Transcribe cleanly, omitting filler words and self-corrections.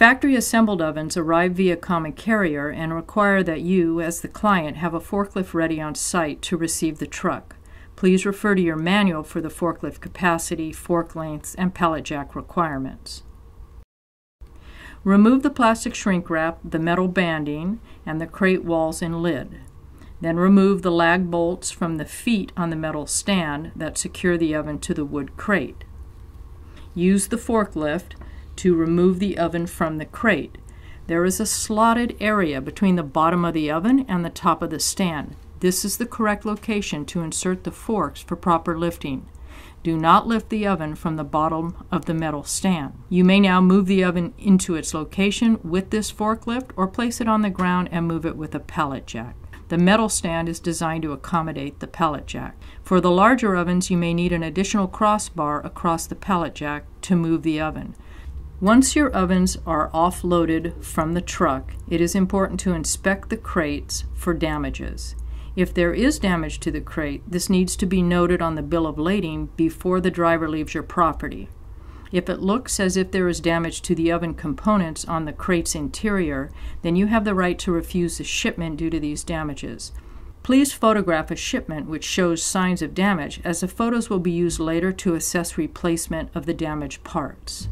Factory assembled ovens arrive via common carrier and require that you, as the client, have a forklift ready on site to receive the truck. Please refer to your manual for the forklift capacity, fork lengths, and pallet jack requirements. Remove the plastic shrink wrap, the metal banding, and the crate walls and lid. Then remove the lag bolts from the feet on the metal stand that secure the oven to the wood crate. Use the forklift to remove the oven from the crate. There is a slotted area between the bottom of the oven and the top of the stand. This is the correct location to insert the forks for proper lifting. Do not lift the oven from the bottom of the metal stand. You may now move the oven into its location with this forklift or place it on the ground and move it with a pallet jack. The metal stand is designed to accommodate the pallet jack. For the larger ovens, you may need an additional crossbar across the pallet jack to move the oven. Once your ovens are offloaded from the truck, it is important to inspect the crates for damages. If there is damage to the crate, this needs to be noted on the bill of lading before the driver leaves your property. If it looks as if there is damage to the oven components on the crate's interior, then you have the right to refuse the shipment due to these damages. Please photograph a shipment which shows signs of damage, as the photos will be used later to assess replacement of the damaged parts.